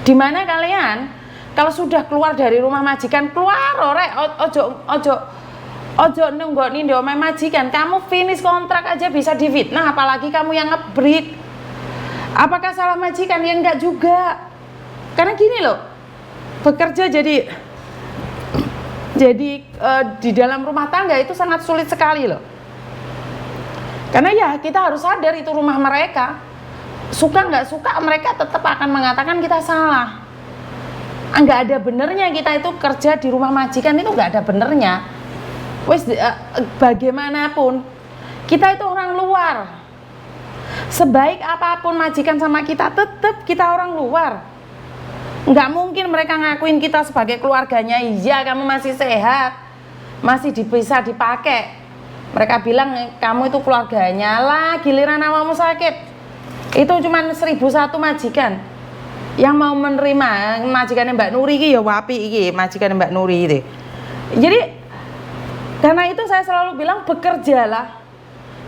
Dimana kalian kalau sudah keluar dari rumah majikan, keluar rek, ojo nunggoni di omah majikan. Kamu finish kontrak aja bisa difitnah, apalagi kamu yang ngebreak. Apakah salah majikan? Ya enggak juga. Karena gini loh, bekerja jadi di dalam rumah tangga itu sangat sulit sekali loh. Karena ya kita harus sadar itu rumah mereka. Suka nggak suka mereka tetap akan mengatakan kita salah. Nggak ada benernya kita itu kerja di rumah majikan, itu nggak ada benernya. Bagaimanapun kita itu orang luar. Sebaik apapun majikan sama kita, tetap kita orang luar. Nggak mungkin mereka ngakuin kita sebagai keluarganya. Iya, kamu masih sehat, masih bisa dipakai. Mereka bilang kamu itu keluarganya. Lah, giliran awakmu sakit, itu cuma 1001 majikan yang mau menerima. Majikannya Mbak Nuri iki ya wapi iki, majikannya Mbak Nuri itu. Jadi karena itu saya selalu bilang bekerjalah,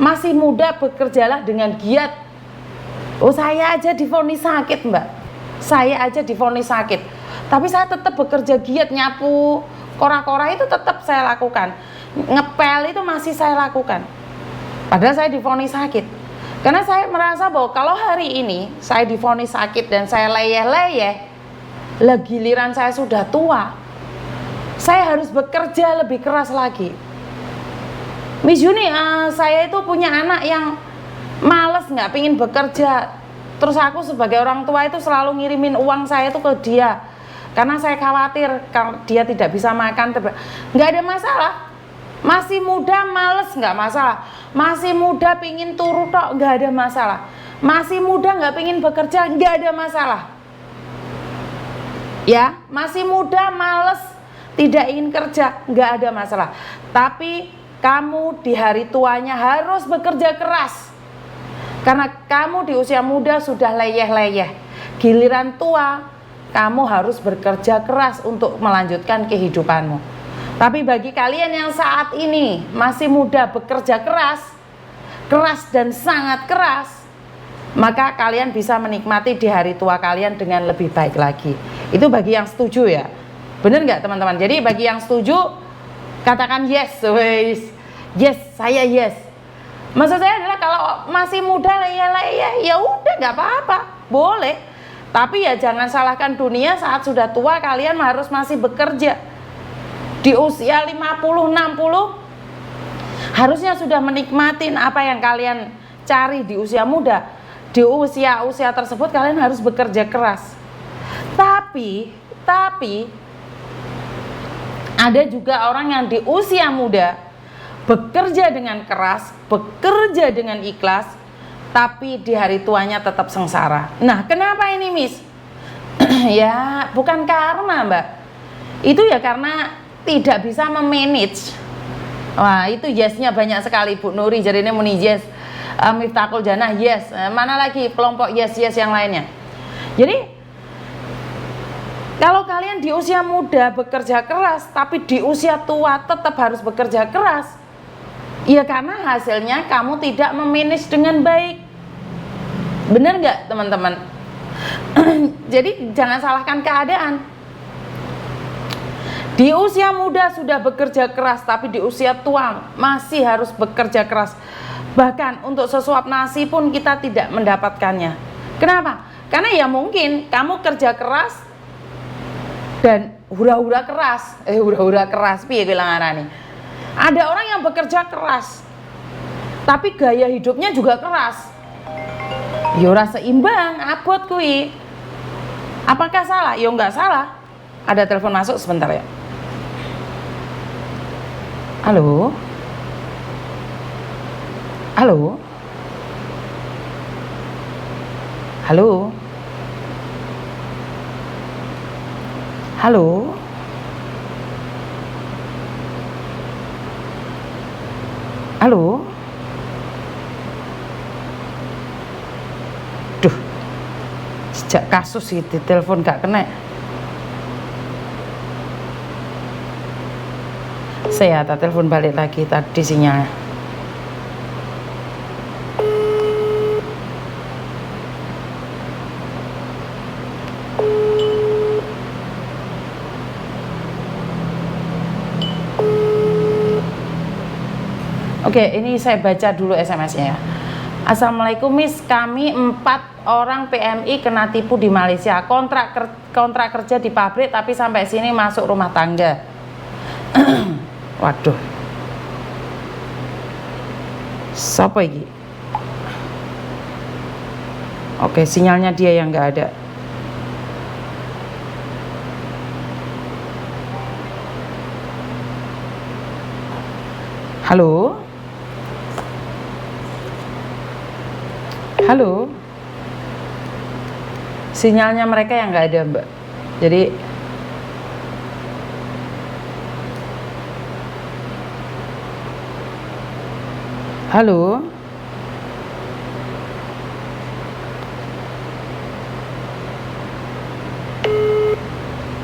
masih muda bekerjalah dengan giat. Oh, saya aja divonis sakit Mbak, saya aja divonis sakit, tapi saya tetap bekerja giat, nyapu kora-kora itu tetap saya lakukan, ngepel itu masih saya lakukan, padahal saya divonis sakit. Karena saya merasa bahwa kalau hari ini saya divonis sakit dan saya leyeh-leyeh, lah giliran saya sudah tua, saya harus bekerja lebih keras lagi. Miss Yuni, saya itu punya anak yang males, nggak pingin bekerja. Terus aku sebagai orang tua itu selalu ngirimin uang saya itu ke dia, karena saya khawatir kalau dia tidak bisa makan. Nggak ada masalah. Masih muda males nggak masalah. Masih muda pingin turu tok nggak ada masalah. Masih muda nggak pingin bekerja nggak ada masalah. Ya, masih muda males tidak ingin kerja nggak ada masalah. Tapi kamu di hari tuanya harus bekerja keras. Karena kamu di usia muda sudah leyeh-leyeh. Giliran tua, kamu harus bekerja keras untuk melanjutkan kehidupanmu. Tapi bagi kalian yang saat ini masih muda bekerja keras, keras dan sangat keras, maka kalian bisa menikmati di hari tua kalian dengan lebih baik lagi. Itu bagi yang setuju ya. Bener nggak teman-teman? Jadi bagi yang setuju, katakan yes, yes, saya yes. Maksud saya adalah kalau masih muda ya udah nggak apa-apa, boleh. Tapi ya jangan salahkan dunia saat sudah tua kalian harus masih bekerja. Di usia 50, 60 harusnya sudah menikmatin apa yang kalian cari di usia muda. Di usia tersebut kalian harus bekerja keras. Tapi ada juga orang yang di usia muda bekerja dengan keras, bekerja dengan ikhlas, tapi di hari tuanya tetap sengsara. Nah, kenapa ini, Miss? Ya, bukan karena, Mbak. Itu ya karena tidak bisa memanage. Wah, itu yesnya banyak sekali, Bu Nuri. Jadi ini muni yes, Miftahul Jannah yes. Mana lagi kelompok yes yang lainnya? Jadi kalau kalian di usia muda bekerja keras, tapi di usia tua tetap harus bekerja keras, ya karena hasilnya kamu tidak memanage dengan baik. Bener nggak teman-teman? Jadi jangan salahkan keadaan. Di usia muda sudah bekerja keras, tapi di usia tua masih harus bekerja keras. Bahkan untuk sesuap nasi pun kita tidak mendapatkannya. Kenapa? Karena ya mungkin kamu kerja keras dan hura-hura keras, piye bilang arane. Ada orang yang bekerja keras, tapi gaya hidupnya juga keras. Ya ora seimbang, abot kuwi. Apakah salah? Ya enggak salah. Ada telepon masuk sebentar ya. Halo. Halo. Halo. Halo. Halo. Duh. Sejak kasus itu telepon gak kena. Saya telepon balik lagi tadi sinyalnya. Oke, ini saya baca dulu SMS-nya ya. Assalamualaikum Miss, kami 4 orang PMI kena tipu di Malaysia. Kontrak kerja di pabrik tapi sampai sini masuk rumah tangga. Waduh. Siapa ini? Oke, sinyalnya dia yang nggak ada. Halo? Halo? Sinyalnya mereka yang nggak ada, Mbak. Jadi halo?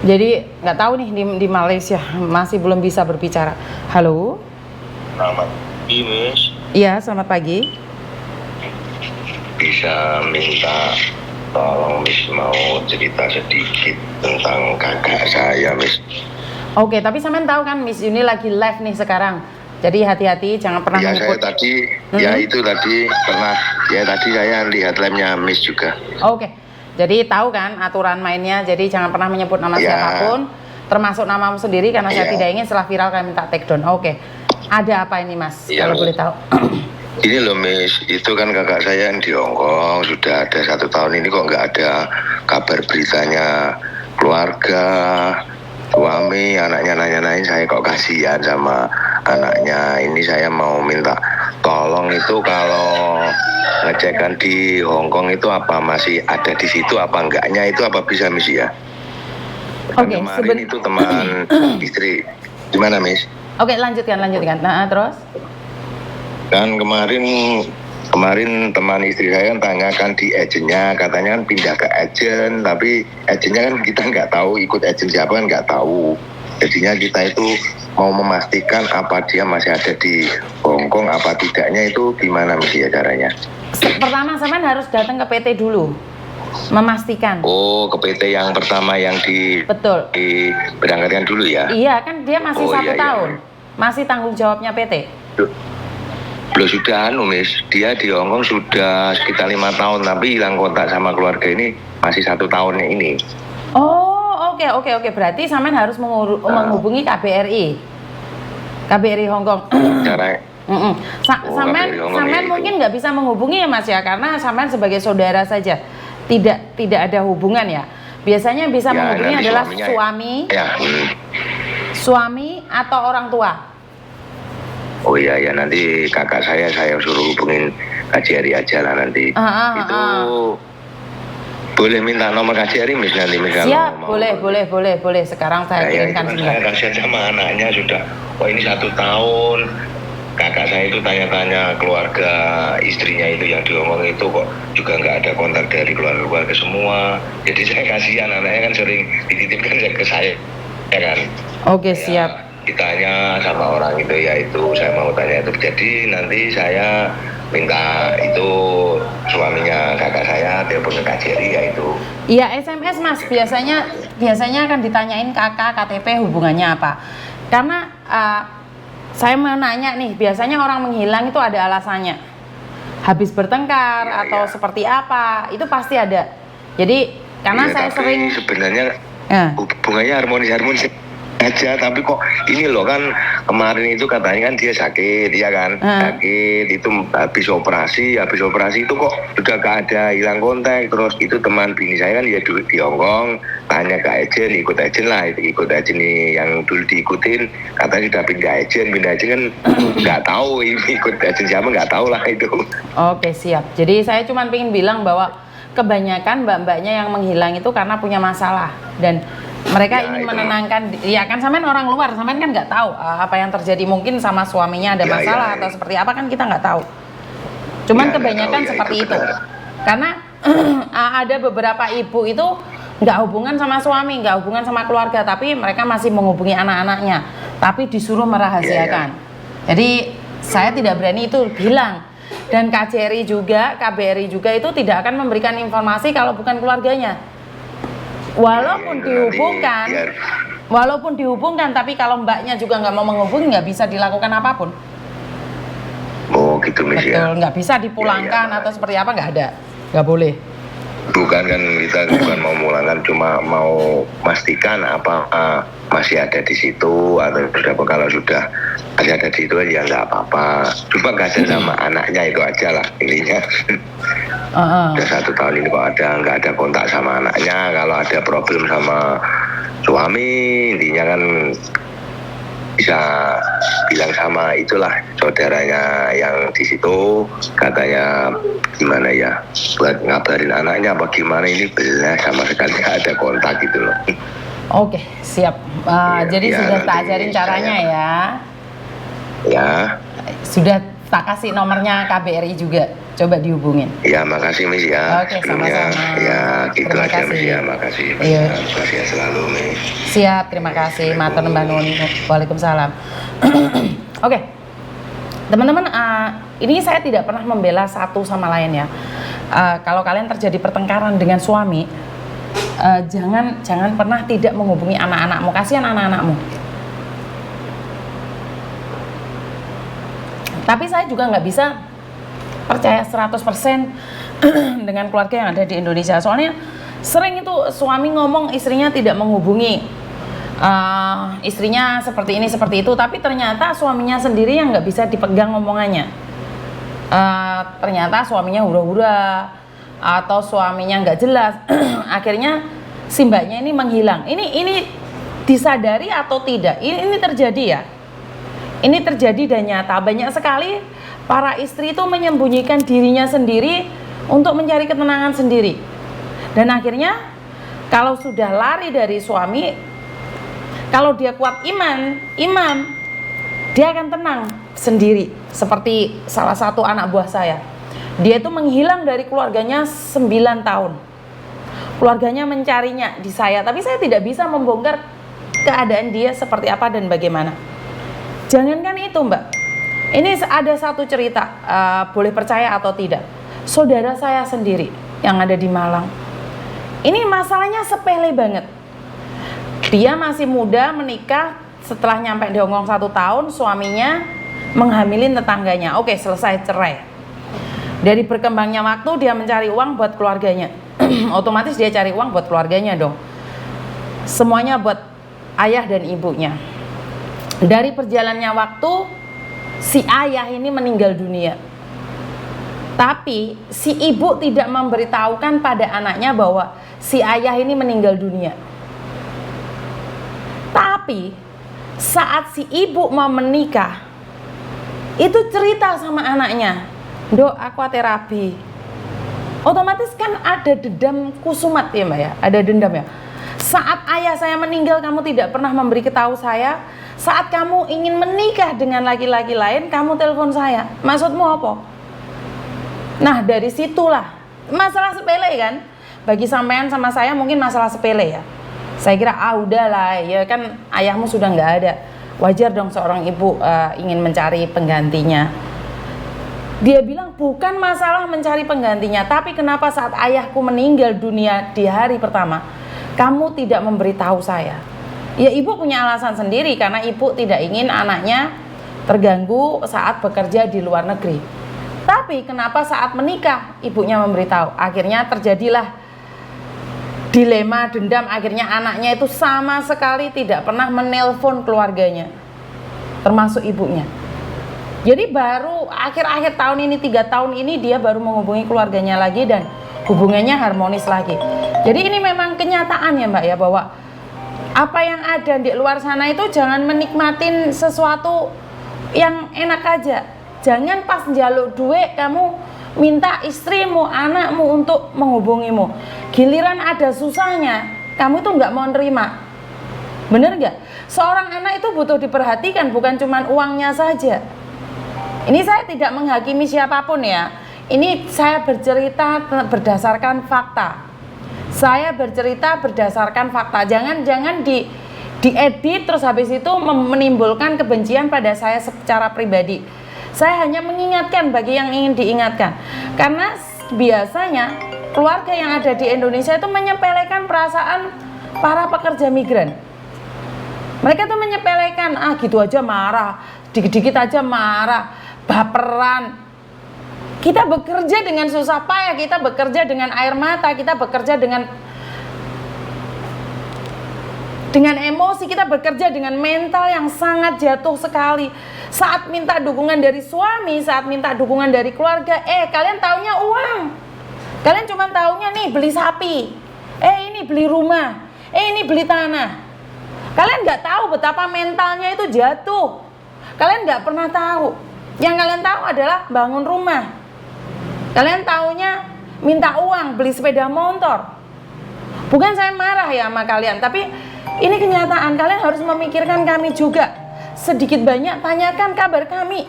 Jadi nggak tahu nih di Malaysia masih belum bisa berbicara. Halo? Selamat pagi, Miss. Iya, selamat pagi. Bisa minta tolong, Miss, mau cerita sedikit tentang kakak saya, Miss. Oke, tapi sampean tahu kan Miss Yuni lagi live nih sekarang. Jadi hati-hati, jangan pernah Ya, menyebut. saya tadi, ya itu tadi pernah, ya tadi saya lihat live-nya Miss juga. Oke, jadi tahu kan aturan mainnya. Jadi jangan pernah menyebut nama Ya. siapapun, termasuk namamu sendiri karena saya Ya. tidak ingin setelah viral kalian minta take down. Oke, ada apa ini Mas? Ya, Kalau Miss. boleh tahu. Ini loh, Miss, itu kan kakak saya yang di Hongkong sudah ada 1 tahun ini kok nggak ada kabar beritanya, keluarga, suami, anaknya nanya-nanyain saya, kok kasihan sama anaknya. Ini saya mau minta tolong, itu kalau ngecekkan di Hongkong itu apa masih ada di situ apa enggaknya, itu apa bisa, Miss, ya? Kan Oke, kemarin itu teman istri, gimana, Miss? Oke, lanjutkan. Nah, terus? Kan kemarin teman istri saya kan tanyakan di agennya, katanya kan pindah ke agen, tapi agennya kan kita nggak tahu ikut agen siapa, kan nggak tahu. Jadinya kita itu mau memastikan apa dia masih ada di Hongkong apa tidaknya, itu gimana mesti ya caranya? Pertama sampean harus datang ke PT dulu, memastikan. Oh, ke PT yang pertama yang Betul. diberangkatkan dulu ya? Iya, kan dia masih Oh, 1 iya, tahun. Masih tanggung jawabnya PT. Belum sudah, Miss. Dia di Hongkong sudah sekitar 5 tahun, tapi hilang kontak sama keluarga ini masih 1 tahunnya ini. Oh, oke. Berarti sampean harus menghubungi KBRI Hongkong. Cara Sampean mungkin nggak bisa menghubungi ya Mas ya, karena sampean sebagai saudara saja, tidak ada hubungan ya. Biasanya yang bisa menghubungi adalah suami atau orang tua. Oh iya, ya nanti kakak saya suruh hubungin KJRI aja lah nanti. Itu boleh minta nomor KJRI, Miss, nanti Miss? Siap, boleh. Sekarang saya kirimkan sebentar. Saya kasihan sama anaknya sudah. Wah, ini 1 tahun. Kakak saya itu tanya-tanya keluarga istrinya itu yang di Hongkong itu kok juga nggak ada kontak dari keluarga semua. Jadi saya kasihan, anaknya kan sering dititipkan ke saya, ya kan? Oke, siap. Ditanya sama orang itu, ya itu saya mau tanya itu. Jadi nanti saya minta itu suaminya kakak saya telepon ke KJRI, ya itu. Iya, SMS Mas, biasanya akan ditanyain kakak, KTP hubungannya apa. Karena saya mau nanya nih, biasanya orang menghilang itu ada alasannya. Habis bertengkar atau seperti apa, itu pasti ada. Jadi karena saya sering sebenarnya hubungannya harmonis aja, tapi kok ini loh, kan kemarin itu katanya kan dia sakit, ya kan, sakit itu habis operasi itu kok udah gak ada, hilang kontak. Terus itu teman bini saya kan dia dulu di Hongkong, tanya ke agen, ikut agen nih yang dulu diikutin, katanya sudah pindah agen kan nggak tahu ini ikut agen siapa, nggak tahu lah itu. Oke, siap. Jadi saya cuma pengen bilang bahwa kebanyakan mbak-mbaknya yang menghilang itu karena punya masalah, dan mereka ingin menenangkan. Ya kan, sampean orang luar, sampean kan nggak tahu apa yang terjadi, mungkin sama suaminya ada masalah atau seperti apa, kan kita nggak tahu. Cuman kebanyakan seperti itu. Karena ada beberapa ibu itu nggak hubungan sama suami, nggak hubungan sama keluarga, tapi mereka masih menghubungi anak-anaknya, tapi disuruh merahasiakan. Jadi saya tidak berani itu bilang. Dan KJRI juga, KBRI juga itu tidak akan memberikan informasi kalau bukan keluarganya. Walaupun dihubungkan, tapi kalau mbaknya juga nggak mau menghubungi, nggak bisa dilakukan apapun. gitu Miss ya. Betul, nggak bisa dipulangkan Ya, atau seperti apa, nggak ada, nggak boleh. Bukan kan, kita bukan mau mulangkan, cuma mau pastikan apa masih ada di situ atau sudah, kalau sudah masih ada di situ ya nggak apa-apa. Cuma kasihan sama anaknya itu aja lah intinya. Udah 1 tahun ini kok nggak ada kontak sama anaknya. Kalau ada problem sama suami, intinya kan bisa bilang sama itulah saudaranya yang di situ, katanya gimana ya buat ngabarin anaknya apa gimana, ini belas sama sekali nggak ada kontak gitu loh. Oke, siap. Jadi sudah tak ajarin caranya ya. Ya. Sudah tak kasih nomornya KBRI juga. Coba dihubungin. Ya, makasih Miss ya. Oke, sama-sama. Ya, gitu terima aja kasih. Miss ya, makasih. Iya. Makasih ya selalu Miss. Siap, terima kasih. Matur Mbak Nun. Waalaikumsalam. Oke. Teman-teman, ini saya tidak pernah membela satu sama lain ya. Kalau kalian terjadi pertengkaran dengan suami, jangan pernah tidak menghubungi anak-anakmu. Kasihan anak-anakmu. Tapi saya juga nggak bisa percaya 100% dengan keluarga yang ada di Indonesia. Soalnya sering itu suami ngomong istrinya tidak menghubungi istrinya seperti ini seperti itu, tapi ternyata suaminya sendiri yang nggak bisa dipegang omongannya. Ternyata suaminya hura-hura atau suaminya nggak jelas. Akhirnya si mbaknya ini menghilang. Ini disadari atau tidak? Ini terjadi ya. Ini terjadi dan nyata. Banyak sekali para istri itu menyembunyikan dirinya sendiri untuk mencari ketenangan sendiri. Dan akhirnya kalau sudah lari dari suami, kalau dia kuat iman, dia akan tenang sendiri. Seperti salah satu anak buah saya. Dia itu menghilang dari keluarganya 9 tahun. Keluarganya mencarinya di saya, tapi saya tidak bisa membongkar keadaan dia seperti apa dan bagaimana. Jangankan itu Mbak, ini ada satu cerita, boleh percaya atau tidak. Saudara saya sendiri yang ada di Malang, ini masalahnya sepele banget. Dia masih muda menikah, setelah nyampe di Hongkong 1 tahun, suaminya menghamilin tetangganya. Oke, selesai cerai. Dari berkembangnya waktu dia mencari uang buat keluarganya. Otomatis dia cari uang buat keluarganya dong. Semuanya buat ayah dan ibunya. Dari perjalannya waktu, si ayah ini meninggal dunia. Tapi si ibu tidak memberitahukan pada anaknya bahwa si ayah ini meninggal dunia. Tapi saat si ibu mau menikah, itu cerita sama anaknya, "Dok, aku terapi." Otomatis kan ada dendam kusumat ya Mbak ya, ada dendam ya. Saat ayah saya meninggal kamu tidak pernah memberitahu saya. Saat kamu ingin menikah dengan laki-laki lain, kamu telepon saya. Maksudmu apa? Nah, dari situlah masalah sepele kan. Bagi sampean sama saya mungkin masalah sepele ya. Saya kira udahlah, ya kan ayahmu sudah nggak ada. Wajar dong seorang ibu ingin mencari penggantinya. Dia bilang bukan masalah mencari penggantinya, tapi kenapa saat ayahku meninggal dunia di hari pertama, kamu tidak memberitahu saya? Ya ibu punya alasan sendiri karena ibu tidak ingin anaknya terganggu saat bekerja di luar negeri. Tapi kenapa saat menikah ibunya memberitahu? Akhirnya terjadilah dilema dendam, akhirnya anaknya itu sama sekali tidak pernah menelpon keluarganya, termasuk ibunya. Jadi baru akhir-akhir tahun ini, 3 tahun ini dia baru menghubungi keluarganya lagi dan hubungannya harmonis lagi. Jadi ini memang kenyataan ya Mbak ya, bahwa apa yang ada di luar sana itu jangan menikmatin sesuatu yang enak aja. Jangan pas njaluk duit kamu minta istrimu, anakmu untuk menghubungimu. Giliran ada susahnya, kamu itu nggak mau nerima. Bener nggak? Seorang anak itu butuh diperhatikan, bukan cuma uangnya saja. Ini saya tidak menghakimi siapapun ya. Ini saya bercerita berdasarkan fakta. Saya bercerita berdasarkan fakta. Jangan diedit terus habis itu menimbulkan kebencian pada saya secara pribadi. Saya hanya mengingatkan bagi yang ingin diingatkan. Karena biasanya keluarga yang ada di Indonesia itu menyepelekan perasaan para pekerja migran. Mereka tuh menyepelekan, gitu aja marah, dikit-dikit aja marah, baperan. Kita bekerja dengan susah payah, kita bekerja dengan air mata, kita bekerja dengan emosi, kita bekerja dengan mental yang sangat jatuh sekali. Saat minta dukungan dari suami, saat minta dukungan dari keluarga, kalian taunya uang. Kalian cuma taunya nih beli sapi, ini beli rumah, ini beli tanah. Kalian nggak tahu betapa mentalnya itu jatuh. Kalian nggak pernah tahu. Yang kalian tahu adalah bangun rumah. Kalian taunya minta uang, beli sepeda motor. Bukan saya marah ya sama kalian, tapi ini kenyataan. Kalian harus memikirkan kami juga. Sedikit banyak tanyakan kabar kami.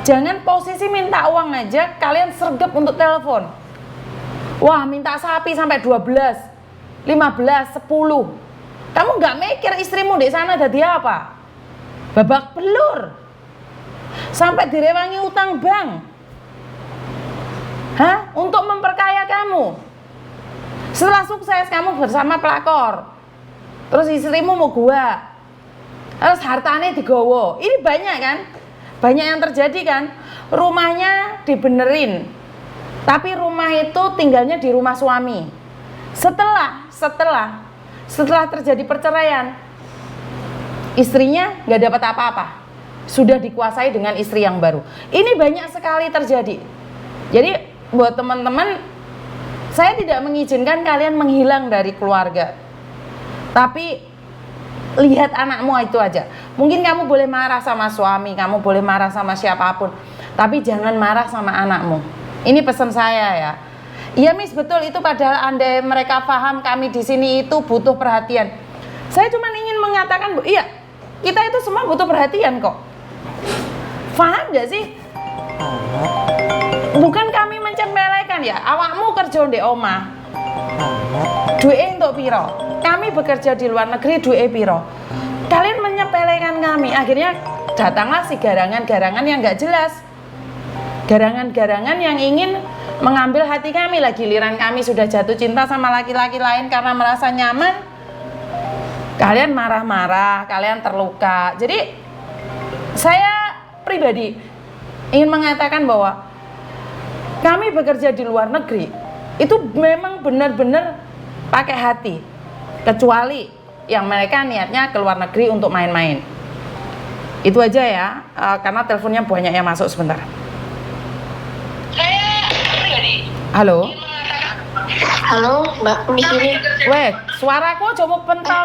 Jangan posisi minta uang aja kalian sergap untuk telepon. Wah, minta sapi sampai 12, 15, 10. Kamu nggak mikir istrimu di sana jadi apa? Babak belur. Sampai direwangi utang bank. Untuk memperkaya kamu. Setelah sukses kamu bersama pelakor, terus istrimu mau gua, terus hartanya digowo. Ini banyak kan? Banyak yang terjadi kan? Rumahnya dibenerin, tapi rumah itu tinggalnya di rumah suami. Setelah terjadi perceraian, istrinya nggak dapat apa-apa, sudah dikuasai dengan istri yang baru. Ini banyak sekali terjadi. Jadi buat teman-teman, saya tidak mengizinkan kalian menghilang dari keluarga. Tapi lihat anakmu itu aja. Mungkin kamu boleh marah sama suami, kamu boleh marah sama siapapun, tapi jangan marah sama anakmu. Ini pesan saya ya. Iya Miss, betul itu, padahal andai mereka paham kami di sini itu butuh perhatian. Saya cuma ingin mengatakan, iya, kita itu semua butuh perhatian kok. Paham gak sih? Bukan kami mencempelekan ya, awakmu kerja di omah, duit untuk piro, kami bekerja di luar negeri, duit piro. Kalian menyepelekan kami, akhirnya datanglah si garangan-garangan yang gak jelas, garangan-garangan yang ingin mengambil hati kami. Lah giliran kami sudah jatuh cinta sama laki-laki lain karena merasa nyaman, kalian marah-marah, kalian terluka. Jadi saya pribadi ingin mengatakan bahwa kami bekerja di luar negeri itu memang benar-benar pakai hati, kecuali yang mereka niatnya ke luar negeri untuk main-main. Itu aja ya, karena teleponnya banyak yang masuk sebentar. Halo, Mbak, di sini. Weh, suaraku coba pental